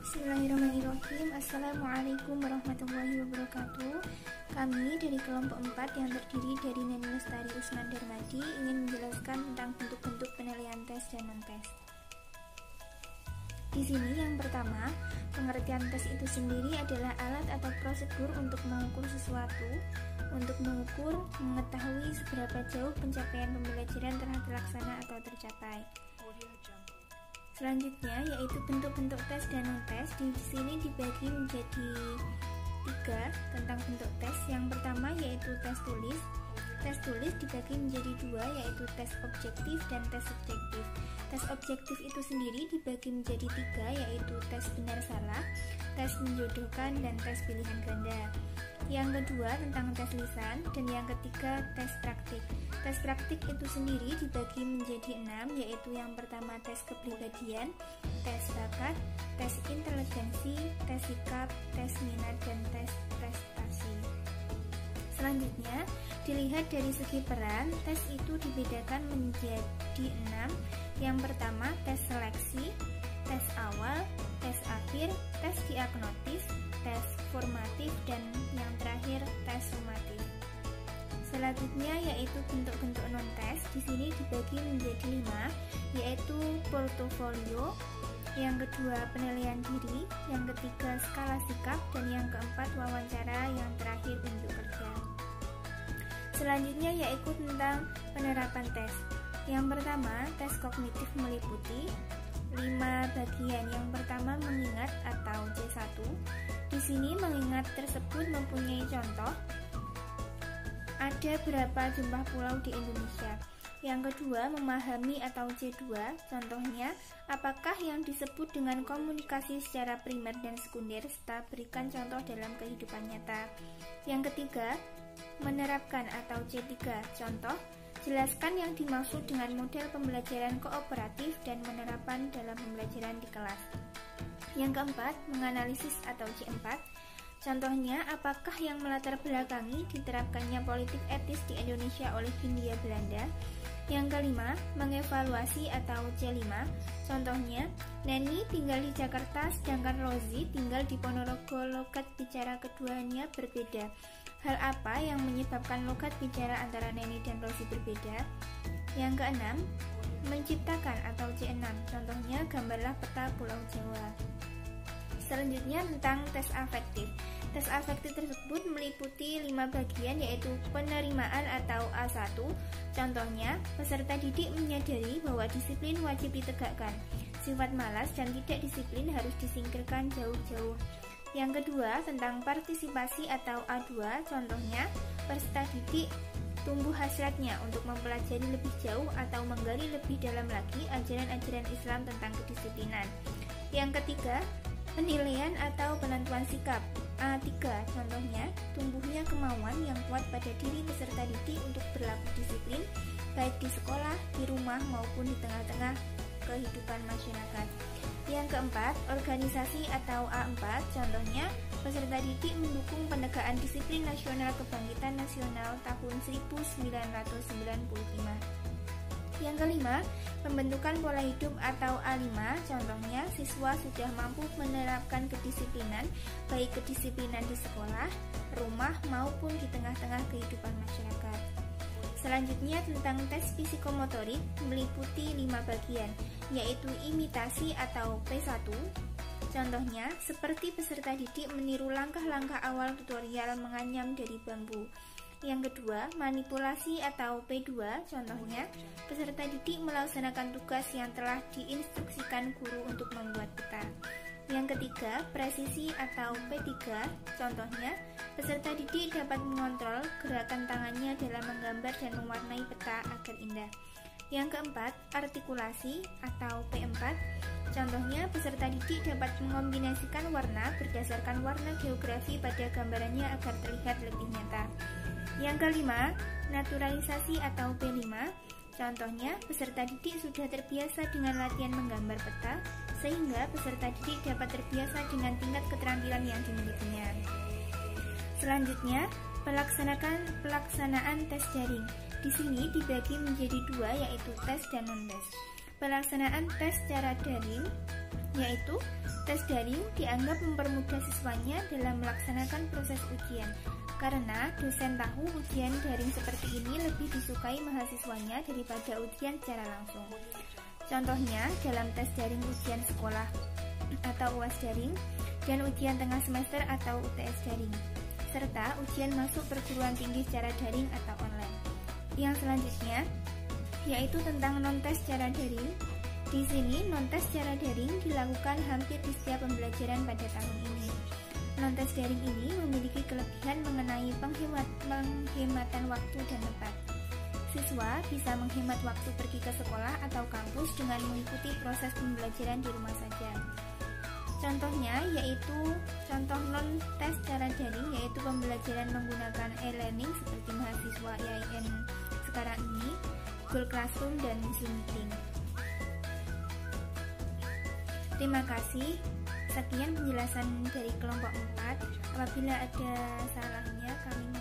Bismillahirrahmanirrahim. Assalamualaikum warahmatullahi wabarakatuh. Kami dari kelompok 4 yang terdiri dari Neni Lestari Usman Darmadi ingin menjelaskan tentang bentuk-bentuk penilaian tes dan non-tes. Di sini yang pertama, pengertian tes itu sendiri adalah alat atau prosedur untuk mengukur sesuatu, untuk mengukur, mengetahui seberapa jauh pencapaian pembelajaran telah terlaksana atau tercapai. Selanjutnya yaitu bentuk-bentuk tes dan non-tes. Di sini dibagi menjadi 3 tentang bentuk tes. Yang pertama yaitu tes tulis. Tes tulis dibagi menjadi 2 yaitu tes objektif dan tes subjektif. Tes objektif itu sendiri dibagi menjadi 3 yaitu tes benar salah, tes menjodohkan, dan tes pilihan ganda. Yang kedua tentang tes lisan, dan yang ketiga tes praktik. Tes praktik itu sendiri dibagi menjadi 6 yaitu yang pertama tes kepribadian, tes bakat, tes inteligensi, tes sikap, tes minat, dan tes prestasi. Selanjutnya dilihat dari segi peran, tes itu dibedakan menjadi 6. Yang pertama tes seleksi, tes awal, tes akhir, tes diagnostis, tes formatif, dan yang terakhir tes sumatif. Selanjutnya yaitu bentuk-bentuk non-tes. Di sini dibagi menjadi 5 yaitu portofolio, yang kedua penilaian diri, yang ketiga skala sikap, dan yang keempat wawancara, yang terakhir unjuk kerja. Selanjutnya yaitu tentang penerapan tes. Yang pertama tes kognitif meliputi 5 bagian. Yang pertama mengingat atau C1. Di sini mengingat tersebut mempunyai contoh. Ada berapa jumlah pulau di Indonesia? Yang kedua memahami atau C2. Contohnya, apakah yang disebut dengan komunikasi secara primer dan sekunder, serta berikan contoh dalam kehidupan nyata. Yang ketiga menerapkan atau C3. Contoh, jelaskan yang dimaksud dengan model pembelajaran kooperatif dan penerapan dalam pembelajaran di kelas. Yang keempat, menganalisis atau C4. Contohnya, apakah yang melatar belakangi diterapkannya politik etis di Indonesia oleh Hindia Belanda. Yang kelima, mengevaluasi atau C5. Contohnya, Neni tinggal di Jakarta sedangkan Rozi tinggal di Ponorogo. Logat bicara keduanya berbeda. Hal apa yang menyebabkan logat bicara antara Neni dan Rozi berbeda? Yang keenam, menciptakan atau C6. Contohnya, gambarlah peta Pulau Jawa. Selanjutnya tentang tes afektif. Tes afektif tersebut meliputi 5 bagian yaitu penerimaan atau A1. Contohnya, peserta didik menyadari bahwa disiplin wajib ditegakkan. Sifat malas dan tidak disiplin harus disingkirkan jauh-jauh. Yang kedua, tentang partisipasi atau A2. Contohnya, peserta didik tumbuh hasratnya untuk mempelajari lebih jauh atau menggali lebih dalam lagi ajaran-ajaran Islam tentang kedisiplinan. Yang ketiga, penilaian atau penentuan sikap. A3. Contohnya, tumbuhnya kemauan yang kuat pada diri peserta didik untuk berlaku disiplin baik di sekolah, di rumah, maupun di tengah-tengah kehidupan masyarakat. Yang keempat, organisasi atau A4. Contohnya, peserta didik mendukung penegakan disiplin nasional kebangkitan nasional tahun 1995. Yang kelima, pembentukan pola hidup atau A5. Contohnya, siswa sudah mampu menerapkan kedisiplinan, baik kedisiplinan di sekolah, rumah, maupun di tengah-tengah kehidupan masyarakat. Selanjutnya tentang tes psikomotorik meliputi 5 bagian, yaitu imitasi atau P1. Contohnya, seperti peserta didik meniru langkah-langkah awal tutorial menganyam dari bambu. Yang kedua, manipulasi atau P2. Contohnya, peserta didik melaksanakan tugas yang telah diinstruksikan guru untuk membuat peta. Yang ketiga, presisi atau P3. Contohnya, peserta didik dapat mengontrol gerakan tangannya dalam menggambar dan mewarnai peta agar indah. Yang keempat, artikulasi atau P4. Contohnya, peserta didik dapat mengombinasikan warna berdasarkan warna geografi pada gambarannya agar terlihat lebih nyata. Yang kelima, naturalisasi atau P5. Contohnya, peserta didik sudah terbiasa dengan latihan menggambar peta, sehingga peserta didik dapat terbiasa dengan tingkat keterampilan yang dimilikinya. Selanjutnya, pelaksanaan tes daring. Di sini dibagi menjadi 2 yaitu tes dan non-tes. Pelaksanaan tes secara daring yaitu tes daring dianggap mempermudah siswanya dalam melaksanakan proses ujian, karena dosen tahu ujian daring seperti ini lebih disukai mahasiswanya daripada ujian secara langsung. Contohnya dalam tes daring ujian sekolah atau UAS daring dan ujian tengah semester atau UTS daring, serta ujian masuk perguruan tinggi secara daring atau online. Yang selanjutnya yaitu tentang non-tes secara daring. Di sini non-tes secara daring dilakukan hampir di setiap pembelajaran pada tahun ini. Non-tes daring ini memiliki kelebihan mengenai penghematan waktu dan tempat. Siswa bisa menghemat waktu pergi ke sekolah atau kampus dengan mengikuti proses pembelajaran di rumah saja. Contohnya yaitu contoh non-tes secara daring yaitu pembelajaran menggunakan e-learning seperti mahasiswa IAIN sekarang ini, Google Classroom, dan Zoom Meeting. Terima kasih. Sekian penjelasan dari kelompok 4. Apabila ada salahnya kami